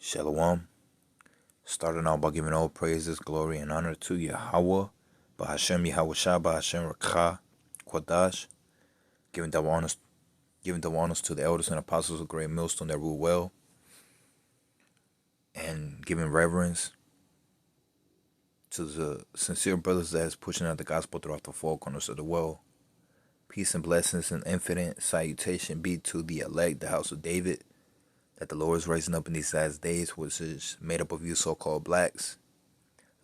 Shalom. Starting out by giving all praises, glory, and honor to Yahweh, Bahashem Yahushua, Bahashem Rakha, Quadash, giving double honors to the elders and apostles of Great Millstone that rule well, and giving reverence to the sincere brothers that is pushing out the gospel throughout the four corners of the world. Peace and blessings and infinite salutation be to the elect, the house of David, that the Lord is raising up in these last days, which is made up of you so-called blacks,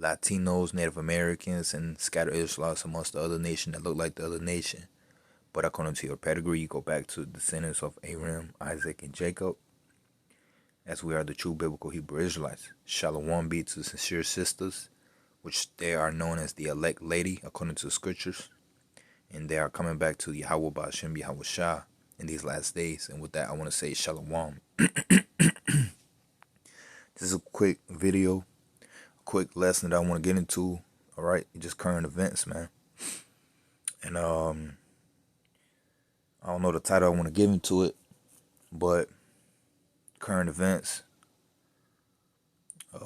Latinos, Native Americans, and scattered Israelites amongst the other nation that look like the other nation. But according to your pedigree, you go back to the descendants of Abraham, Isaac, and Jacob, as we are the true biblical Hebrew Israelites. Shalom be to the sincere sisters, which they are known as the elect lady, according to the scriptures. And they are coming back to Yahweh Ba'ashem Yahushua in these last days. And with that, I want to say Shalom. This is a quick video, a quick lesson that I want to get into. All right, just current events, man. And I don't know the title I want to give into it, but current events.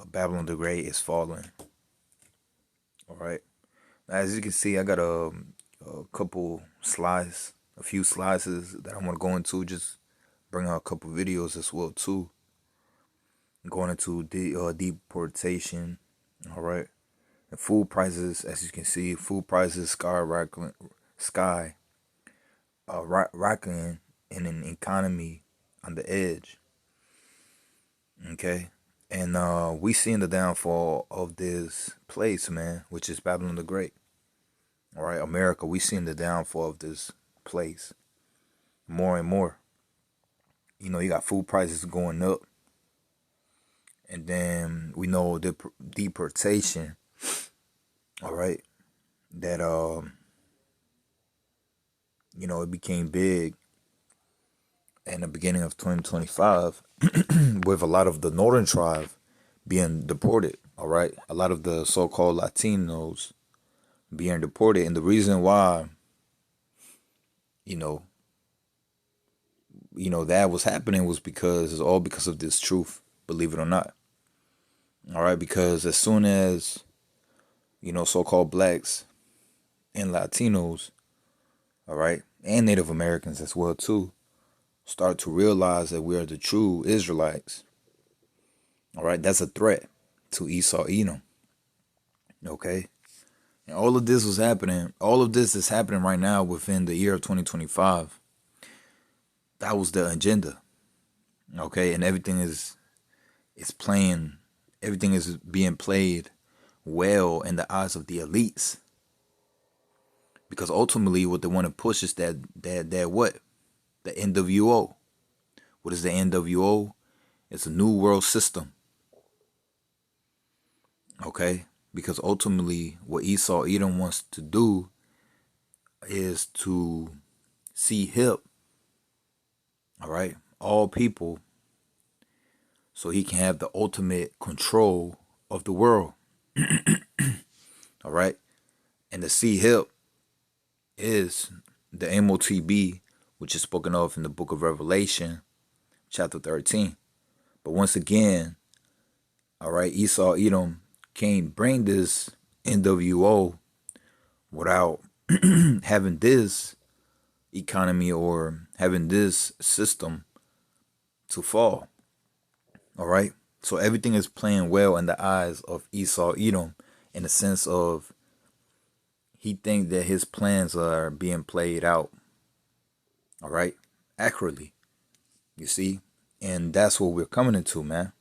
Babylon the Great is falling. All right. Now, as you can see, I got a couple slides, a few slides that I want to go into. Just bring out a couple videos as well too. Going into deportation, all right, and food prices. As you can see, food prices rocketing in an economy on the edge. Okay, and we seeing the downfall of this place, man, which is Babylon the Great. All right, America, we seeing the downfall of this place more and more. You know, you got food prices going up. And then we know the deportation, all right, that, you know, it became big in the beginning of 2025 with a lot of the northern tribe being deported, all right, a lot of the so-called Latinos being deported. And the reason why, you know, that was happening was because it's all because of this truth. Believe it or not. All right, because as soon as, you know, so-called blacks and Latinos, all right, and Native Americans as well too, start to realize that we are the true Israelites, all right, that's a threat to Esau, Edom. Okay, and all of this was happening. All of this is happening right now within the year of 2025. That was the agenda. Okay, and everything is being played well in the eyes of the elites, because ultimately what they want to push is that what? The NWO. What is the NWO? It's a new world system. Okay, because ultimately what Esau Edom wants to do is to see hip, all right, all people, so he can have the ultimate control of the world. All right. And the C hip is the MOTB, which is spoken of in the book of Revelation, chapter 13. But once again, all right, Esau Edom can't bring this NWO without having this economy or having this system to fall. All right. So everything is playing well in the eyes of Esau Edom, in the sense of he thinks that his plans are being played out. All right. Accurately. You see? And that's what we're coming into, man.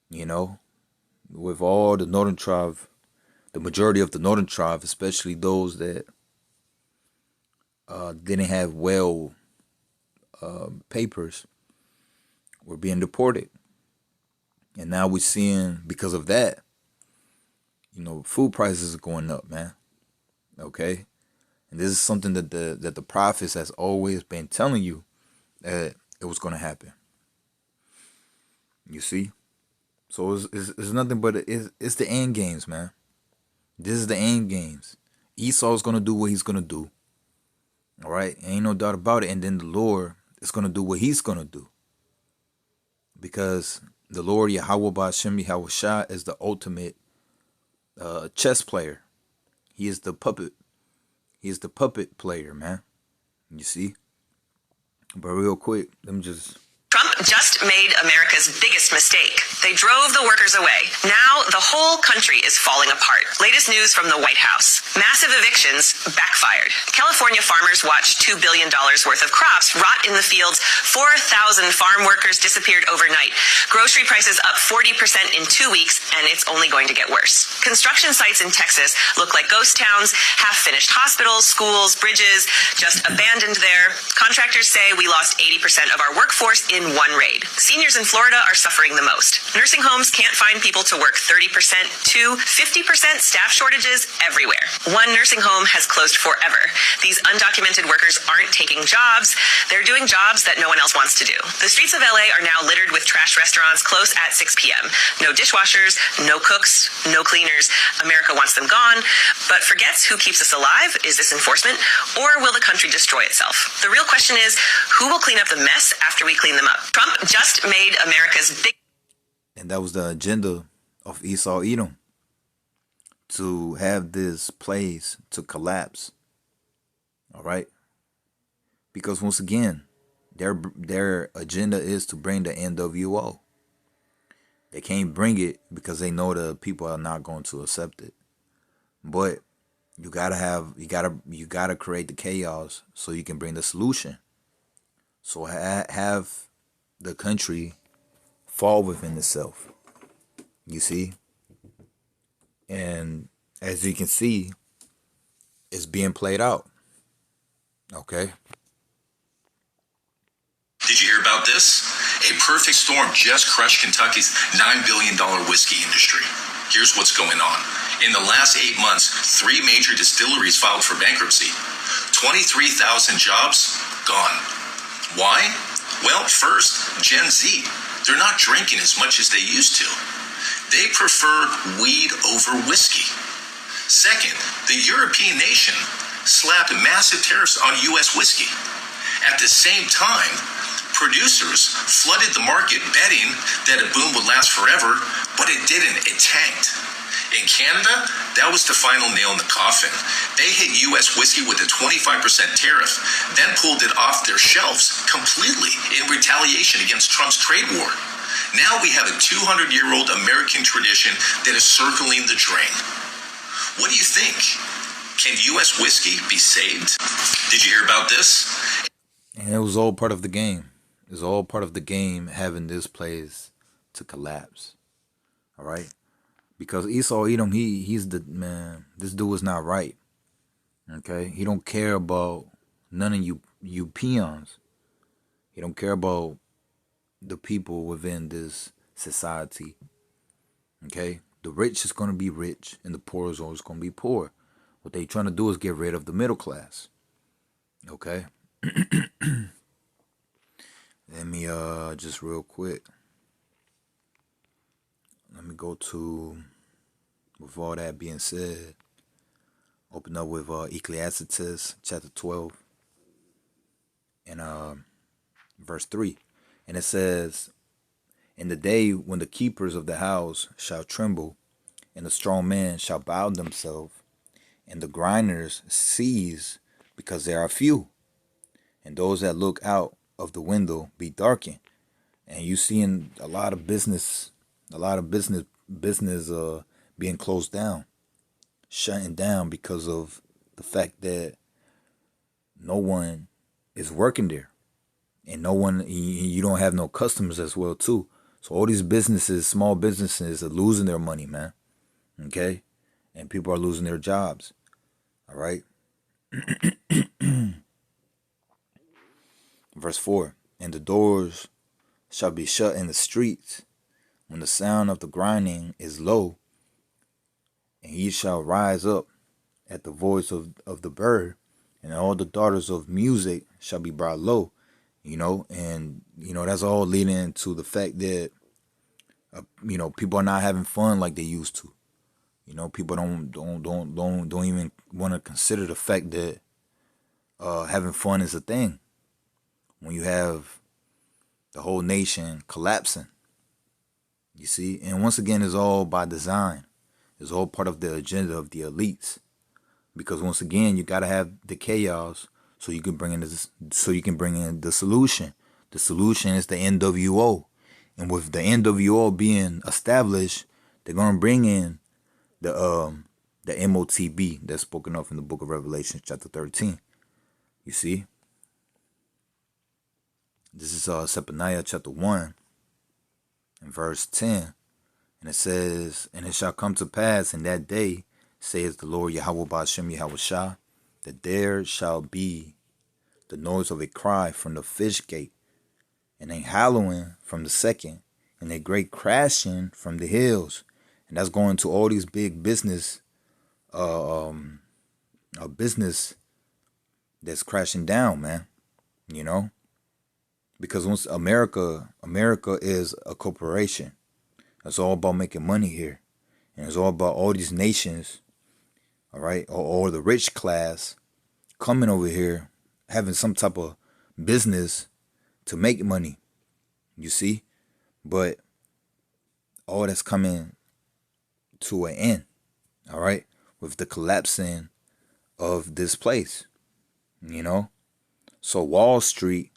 You know, with all the northern tribe, the majority of the northern tribe, especially those that didn't have papers, were being deported. And now we're seeing, because of that, you know, food prices are going up, man. Okay? And this is something that the prophets has always been telling you that it was going to happen. You see? So it's nothing but it's the end games, man. This is the end games. Esau's going to do what he's going to do. All right? Ain't no doubt about it. And then the Lord is going to do what he's going to do. Because The Lord Yahweh Ba'Shem Yahweh is the ultimate chess player. He is the puppet. He is the puppet player, man. You see? But real quick, let me just... Trump just made America's biggest mistake. They drove the workers away. Now the whole country is falling apart. Latest news from the White House. Massive evictions backfired. California farmers watched $2 billion worth of crops rot in the fields. 4,000 farm workers disappeared overnight. Grocery prices up 40% in 2 weeks, and it's only going to get worse. Construction sites in Texas look like ghost towns. Half-finished hospitals, schools, bridges, just abandoned there. Contractors say we lost 80% of our workforce in one raid. Seniors in Florida are suffering the most. Nursing homes can't find people to work 30% to 50% staff shortages everywhere. One nursing home has closed forever. These undocumented workers aren't taking jobs. They're doing jobs that no one else wants to do. The streets of LA are now littered with trash restaurants close at 6 p.m. No dishwashers, no cooks, no cleaners. America wants them gone, but forgets who keeps us alive. Is this enforcement, or will the country destroy itself? The real question is, who will clean up the mess after we clean them up? Trump just made America's big... And that was the agenda of Esau Edom, to have this place to collapse. All right? Because once again, their agenda is to bring the NWO. They can't bring it because they know the people are not going to accept it. But you gotta create the chaos so you can bring the solution. So have the country fall within itself. You see? And as you can see, it's being played out. Okay? Did you hear about this? A perfect storm just crushed Kentucky's $9 billion whiskey industry. Here's what's going on. In the last 8 months, 3 major distilleries filed for bankruptcy. 23,000 jobs gone. Why? Well, first, Gen Z. They're not drinking as much as they used to. They prefer weed over whiskey. Second, the European nation slapped massive tariffs on U.S. whiskey. At the same time, producers flooded the market betting that a boom would last forever, but it didn't. It tanked. In Canada, that was the final nail in the coffin. They hit U.S. whiskey with a 25% tariff, then pulled it off their shelves completely in retaliation against Trump's trade war. Now we have a 200-year-old American tradition that is circling the drain. What do you think? Can U.S. whiskey be saved? Did you hear about this? And it was all part of the game. It was all part of the game having this place to collapse. All right? Because Esau Edom, he's the man. This dude is not right. Okay? He don't care about none of you peons. He don't care about the people within this society. Okay? The rich is going to be rich and the poor is always going to be poor. What they trying to do is get rid of the middle class. Okay? Let me just real quick. Let me go to, with all that being said, open up with Ecclesiastes chapter 12 and verse 3. And it says, "In the day when the keepers of the house shall tremble, and the strong men shall bow themselves, and the grinders cease because there are few, and those that look out of the window be darkened." And you seeing a lot of business being closed down, shutting down because of the fact that no one is working there, and you don't have no customers as well too. So all these businesses, small businesses, are losing their money, man. Okay, and people are losing their jobs. All right. Verse 4, "And the doors shall be shut in the streets when the sound of the grinding is low, and ye shall rise up at the voice of the bird, and all the daughters of music shall be brought low." And that's all leading to the fact that people are not having fun like they used to. People don't even want to consider the fact that having fun is a thing when you have the whole nation collapsing. You see? And once again, it's all by design. It's all part of the agenda of the elites. Because once again, you gotta have the chaos so you can bring in the solution. The solution is the NWO. And with the NWO being established, they're gonna bring in the MOTB that's spoken of in the book of Revelation, chapter 13. You see? This is Zephaniah chapter 1 and verse 10. And it says, "And it shall come to pass in that day, says the Lord Yahweh Ba'ashem Yahweh Shah, that there shall be the noise of a cry from the fish gate, and a hallowing from the second, and a great crashing from the hills." And that's going to all these big business, business that's crashing down, man. You know, because once America is a corporation. It's all about making money here, and it's all about all these nations, all right, or the rich class coming over here, having some type of business to make money. You see, but all that's coming to an end, all right, with the collapsing of this place, you know. So Wall Street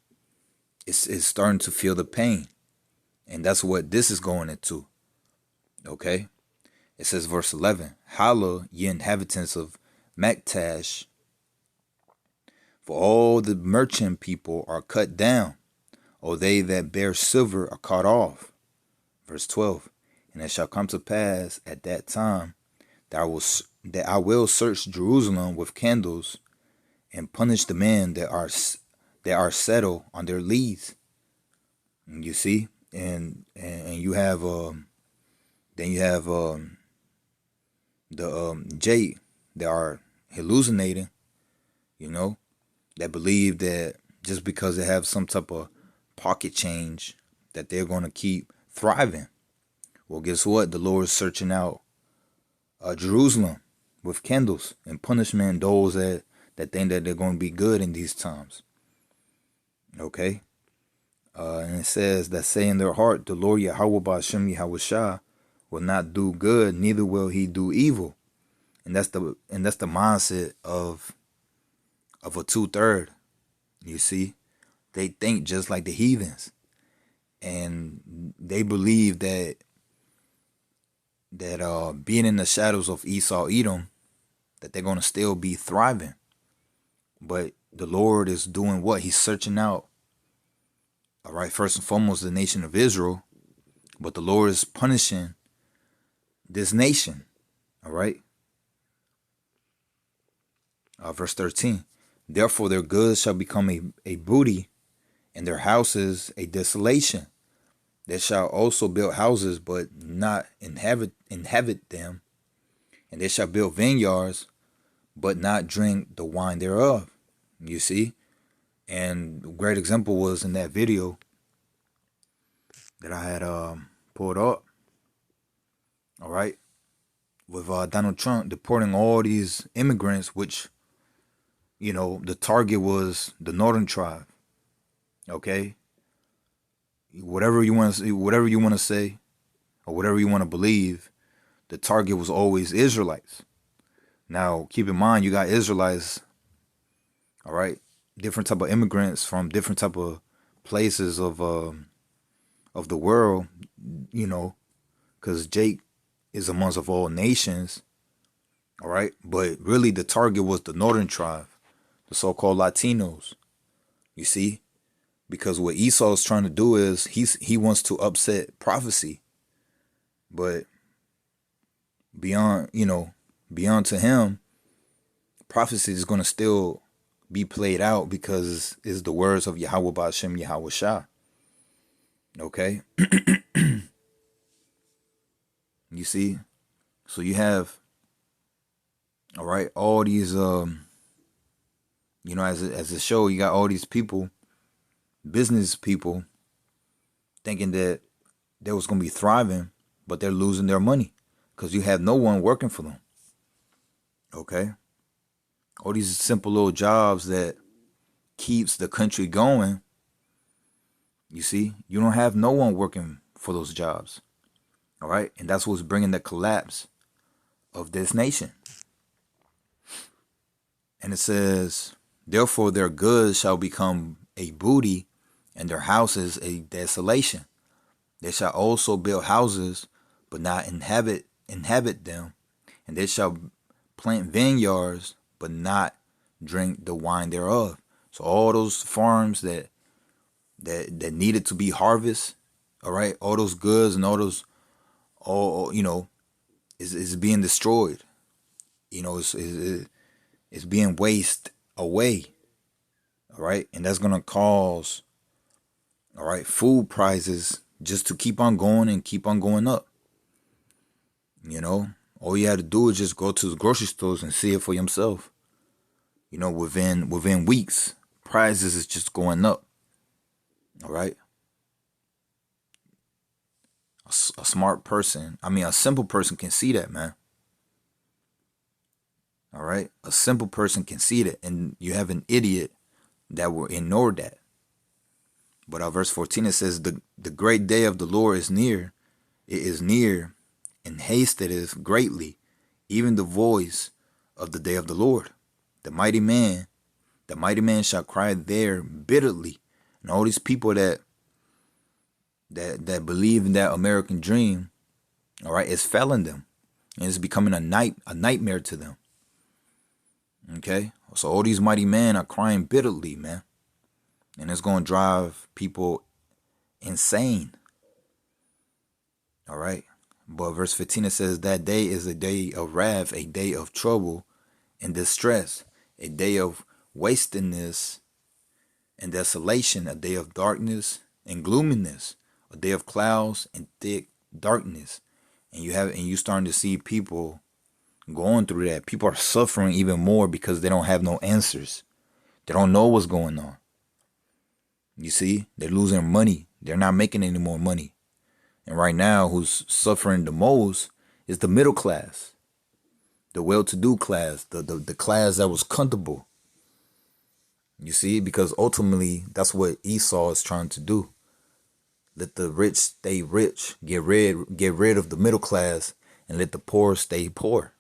is starting to feel the pain, and that's what this is going into. Okay, it says verse 11, "Holla, ye inhabitants of Maketh, for all the merchant people are cut down, or they that bear silver are cut off." Verse 12, "And it shall come to pass at that time that I will search Jerusalem with candles, and punish the men that are settled on their leads." And you see, and you have then you have the Jade that are hallucinating, you know, that believe that just because they have some type of pocket change that they're going to keep thriving. Well, guess what? The Lord is searching out Jerusalem with candles and punishment those that think that they're going to be good in these times. Okay? And it says that say in their heart, the Lord Yahweh Ba'ashem Yahweh Shah will not do good, neither will he do evil. And that's the mindset of a 2/3. You see, they think just like the heathens, and they believe that being in the shadows of Esau, Edom, that they're gonna still be thriving. But the Lord is doing what? He's searching out. All right, first and foremost, the nation of Israel, but the Lord is punishing this nation. All right. Verse 13. "Therefore their goods shall become a booty, and their houses a desolation. They shall also build houses, but not inhabit them. And they shall build vineyards, but not drink the wine thereof." You see? And a great example was in that video that I had pulled up. All right, with Donald Trump deporting all these immigrants, which, you know, the target was the Northern tribe. Okay, whatever you want to say, or whatever you want to believe, the target was always Israelites. Now, keep in mind, you got Israelites, all right, different type of immigrants from different type of places of the world, you know, because Jake is amongst of all nations, all right? But really the target was the Northern tribe, the so-called Latinos, you see? Because what Esau is trying to do is he wants to upset prophecy. But beyond to him, prophecy is going to still be played out because it's the words of Yahweh Ba'ashem Yahweh Shah. Okay? You see? So you have, all right, all these, as a show, you got all these people, business people, thinking that they was going to be thriving, but they're losing their money because you have no one working for them. Okay? All these simple little jobs that keeps the country going, you see? You don't have no one working for those jobs. All right. And that's what's bringing the collapse of this nation. And it says, therefore their goods shall become a booty, and their houses a desolation. They shall also build houses, but not inhabit them. And they shall plant vineyards, but not drink the wine thereof. So all those farms that needed to be harvested, all right, all those goods and all those, is being destroyed. It's being wasted away. All right, and that's gonna cause, all right, food prices just to keep on going and keep on going up. All you had to do is just go to the grocery stores and see it for yourself. Within weeks, prices is just going up. All right. A smart person, a simple person can see that, man. All right. A simple person can see that, and you have an idiot that will ignore that. But verse 14, it says, the great day of the Lord is near. It is near, and hasteth greatly, even the voice of the day of the Lord. The mighty man shall cry there bitterly. And all these people that believe in that American dream, all right, it's failing them. And it's becoming a nightmare to them. Okay? So all these mighty men are crying bitterly, man. And it's going to drive people insane. All right? But verse 15, it says, that day is a day of wrath, a day of trouble and distress, a day of wastedness and desolation, a day of darkness and gloominess, a day of clouds and thick darkness. And you starting to see people going through that. People are suffering even more because they don't have no answers. They don't know what's going on. You see, they're losing money. They're not making any more money. And right now, who's suffering the most is the middle class, the well-to-do class, the class that was comfortable. You see, because ultimately, that's what Esau is trying to do. Let the rich stay rich, get rid of the middle class, and let the poor stay poor.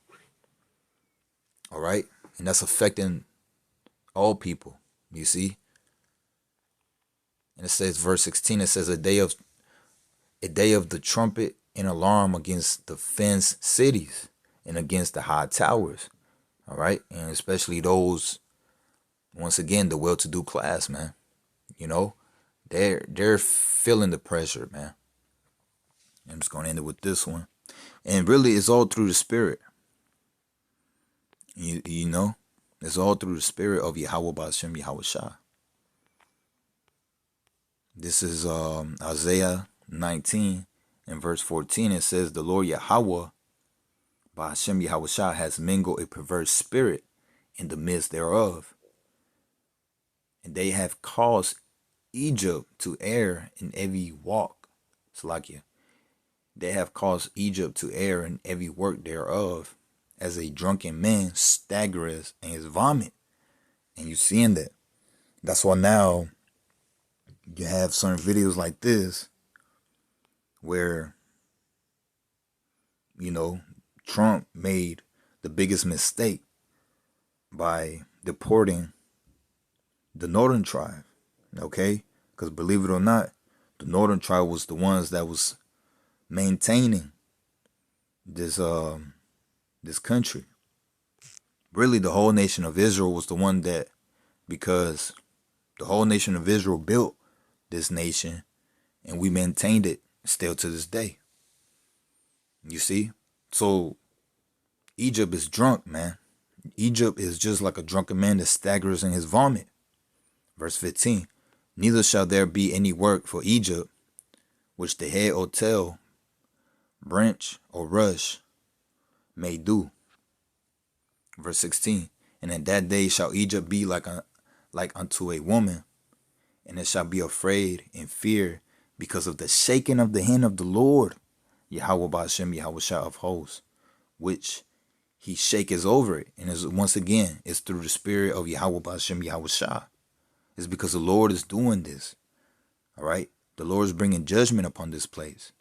All right? And that's affecting all people, you see? And it says, verse 16, it says, a day of the trumpet and alarm against the fenced cities and against the high towers. All right? And especially those, once again, the well-to-do class, man. They're feeling the pressure, man. I'm just going to end it with this one. And really, it's all through the spirit. You know? It's all through the spirit of Yahweh Ba'ashem Yahweh Shah. This is Isaiah 19 and verse 14. It says, the Lord Yahweh Ba'ashem Yahweh Shah has mingled a perverse spirit in the midst thereof. And they have caused Egypt to err in every walk. Salakia. They have caused Egypt to err in every work thereof, as a drunken man staggereth in his vomit. And you seeing that. That's why now you have certain videos like this where, Trump made the biggest mistake by deporting the northern tribe. Okay? Because believe it or not, the northern tribe was the ones that was maintaining this country. Really, the whole nation of Israel was the one that, because the whole nation of Israel built this nation and we maintained it still to this day. You see? So Egypt is drunk, man. Egypt is just like a drunken man that staggers in his vomit. Verse 15. Neither shall there be any work for Egypt, which the head or tail, branch or rush may do. Verse 16. And in that day shall Egypt be like unto a woman, and it shall be afraid and fear because of the shaking of the hand of the Lord, Yahweh Ba'ashem Yahweh Shah of hosts, which he shaketh over it. And once again, it's through the spirit of Yahweh Ba'ashem Yahweh Shah. It's because the Lord is doing this. All right? The Lord is bringing judgment upon this place.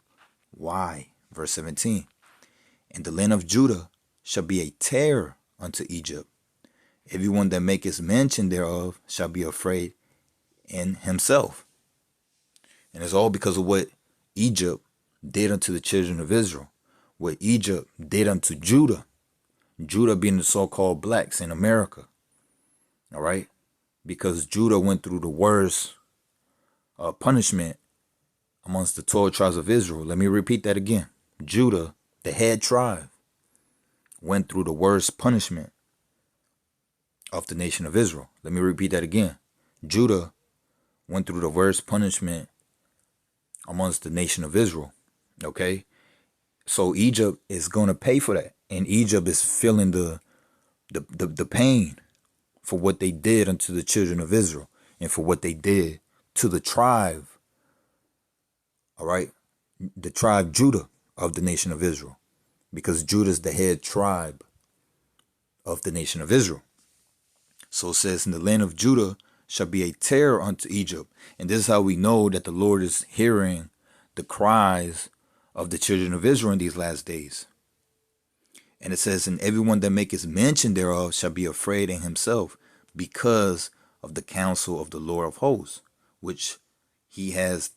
Why? Verse 17. And the land of Judah shall be a terror unto Egypt. Everyone that maketh mention thereof shall be afraid in himself. And it's all because of what Egypt did unto the children of Israel. What Egypt did unto Judah. Judah being the so-called blacks in America. All right? Because Judah went through the worst punishment amongst the 12 tribes of Israel. Let me repeat that again. Judah, the head tribe, went through the worst punishment of the nation of Israel. Let me repeat that again. Judah went through the worst punishment amongst the nation of Israel. Okay? So Egypt is going to pay for that. And Egypt is feeling the pain for what they did unto the children of Israel and for what they did to the tribe. All right? The tribe Judah of the nation of Israel. Because Judah is the head tribe of the nation of Israel. So it says, in the land of Judah shall be a terror unto Egypt. And this is how we know that the Lord is hearing the cries of the children of Israel in these last days. And it says, and everyone that maketh mention thereof shall be afraid in himself because of the counsel of the Lord of hosts, which he has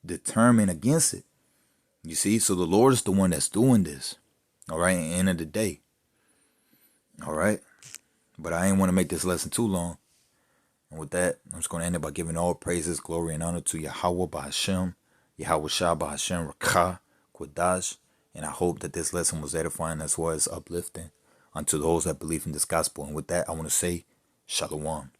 determined against it. You see, so the Lord is the one that's doing this. All right, at the end of the day. All right. But I ain't want to make this lesson too long. And with that, I'm just going to end it by giving all praises, glory, and honor to Yahweh B'Hashem, Yahweh Shah B'Hashem, Rakah, Quadash. And I hope that this lesson was edifying as well as uplifting unto those that believe in this gospel. And with that, I want to say, Shalom.